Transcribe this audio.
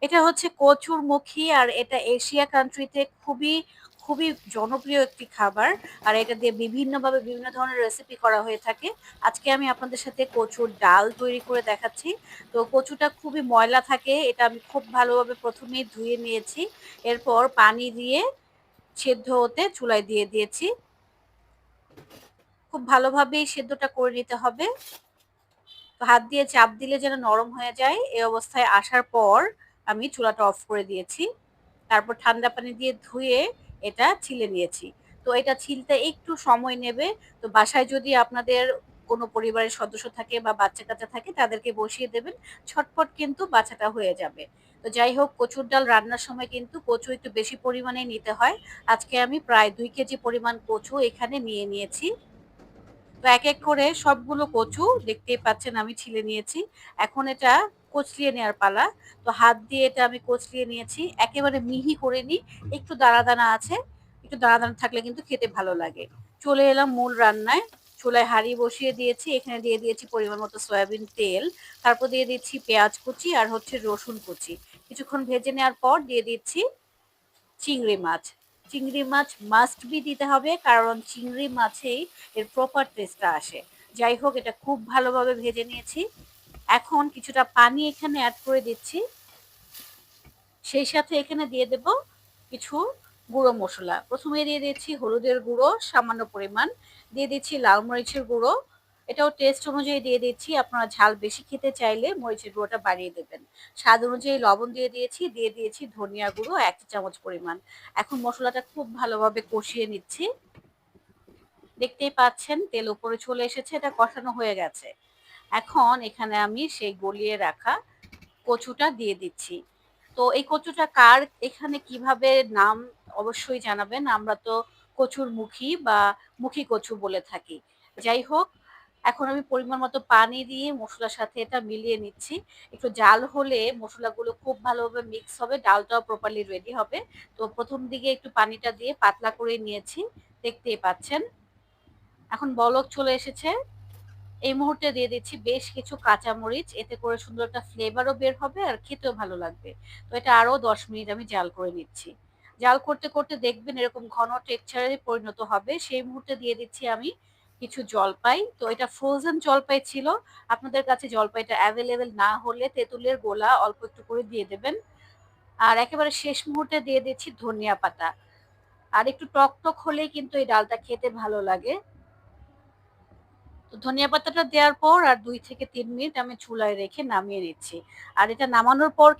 এটা হচ্ছে কচুরমুখী আর এটা এশিয়া কান্ট্রিতে খুবই, খুবই জনপ্রিয় একটি খাবার। আর এটা দিয়ে বিভিন্নভাবে বিভিন্ন ধরনের রেসিপি করা হয়ে থাকে। আজকে আমি আপনাদের সাথে কচুর ডাল তৈরি করে দেখাচ্ছি। তো কচুটা খুবই ময়লা থাকে। এটা আমি খুব ভালোভাবে ১ম এই ধুয়ে নিয়েছি। এরপর পানি দিয়ে সেদ্ধ হতে চুলায় দিয়ে দিয়েছি। খুব ভালোভাবেই সেদ্ধটা করে নিতে হবে। তো হাত দিয়ে চাপ দিলে যেন নরম হয়ে যায়, এই অবস্থায় আসার পর আমি চুলাটা অফ করে দিয়েছি। তারপর ঠান্ডা পানি দিয়ে ধুয়ে এটা ছিলে নিয়েছি। তো এটা ছিলতে একটু সময় নেবে। তো বাসায় যদি আপনাদের কোনো পরিবারের সদস্য থাকে বা বাচ্চা-কাচ্চা থাকে তাদেরকে বসিয়ে দেবেন। ঝটপট কিন্তু বাছাটা হয়ে যাবে। তো যাই হোক, কচুর ডাল রান্নার সময় কিন্তু কচু একটু বেশি পরিমাণে নিতে হয়। আজকে আমি প্রায় ২ কেজি পরিমাণ কচু এখানে নিয়ে নিয়েছি। তো এক এক করে সবগুলো কচু দেখতেই পাচ্ছেন আমি ছিলে নিয়েছি। এখন এটা কচলিয়ে নেওয়ার পালা। তো হাত দিয়ে এটা আমি কচলিয়ে নিয়েছি। একেবারে মিহি করিনি, একটু দানা দানা আছে। একটু দানা দানা থাকলে কিন্তু খেতে ভালো লাগে। চলে এলাম মূল রান্নায়। চুলায় হাঁড়ি বসিয়ে দিয়েছি। এখানে দিয়ে দিয়েছি পরিমাণ মতো সয়াবিন তেল। তারপর দিয়ে দিচ্ছি পেঁয়াজ কুচি আর হচ্ছে রসুন কুচি। কিছুক্ষণ ভেজে নেওয়ার পর দিয়ে দিচ্ছি চিংড়ি মাছ। চিংড়ি মাছ মাস্ট বি দিতে হবে, কারণ চিংড়ি মাছেই এর প্রপার টেস্টটা আসে। যাই হোক, এটা খুব ভালোভাবে ভেজে নিয়েছি। এখন কিছুটা পানি এখানে এড করে দিচ্ছি। সেই সাথে এখানে দিয়ে দেব কিছু গুঁড়ো মসলা। প্রথমে দিয়ে দিচ্ছি হলুদের গুঁড়ো সামান্য পরিমাণ, দিয়ে দিচ্ছি লাল মরিচের গুঁড়ো, এটাও টেস্ট অনুযায়ী দিয়ে দিচ্ছি। আপনারা ঝাল বেশি খেতে চাইলে মরিচের গুঁড়োটা বাড়িয়ে দেবেন। স্বাদ অনুযায়ী লবণ দিয়ে দিয়েছি ধনিয়া গুঁড়ো ১ চা চামচ পরিমাণ। এখন মশলাটা খুব ভালোভাবে কষিয়ে নিচ্ছি। দেখতেই পাচ্ছেন তেল উপরে চলে এসেছে, এটা কষানো হয়ে গেছে। এখন এখানে আমি সেই গলিয়ে রাখা কচুটা দিয়ে দিচ্ছি। তো এই কচুটা কার এখানে কিভাবে নাম অবশ্যই জানাবেন। আমরা তো কচুর মুখী বা মুখী কচু বলে থাকি। যাই হোক, এখন আমি পরিমাণ মতো পানি দিয়ে মসলার সাথে এটা মিলিয়ে নিচ্ছি। একটু জাল হলে মসলাগুলো খুব ভালোভাবে মিক্স হবে, ডালটাও প্রপারলি রেডি হবে। তো ১ম দিকে একটু পানিটা দিয়ে পাতলা করে নিয়েছি, দেখতেই পাচ্ছেন। এখন বলক চলে এসেছে। এই মুহূর্তে দিয়ে দিচ্ছি বেশ কিছু কাঁচামরিচ, এতে করে সুন্দর একটা ফ্লেভারও বের হবে আর খেতেও ভালো লাগবে। তো এটা আরো ১০ মিনিট আমি জাল করে নিচ্ছি। জাল করতে করতে দেখবেন এরকম ঘন টেক্সচারে পরিণত হবে। সেই মুহূর্তে দিয়ে দিচ্ছি আমি কিছু জলপাই। তো এটা ফ্রোজেন জলপাই ছিল। আপনাদের কাছে জলপাইটা অ্যাভেলেবেল না হলে তেঁতুলের গোলা অল্প একটু করে দিয়ে দেবেন। আর একেবারে শেষ মুহূর্তে দিয়ে দিচ্ছি ধনিয়া পাতা। আর একটু টক টক হলেই কিন্তু এই ডালটা খেতে ভালো লাগে। তো ধনিয়া পাতাটা দেওয়ার পর আর ২ থেকে ৩ মিনিট আমি চুলায় রেখে নামিয়ে নিচ্ছি। আর এটা নামানোর পর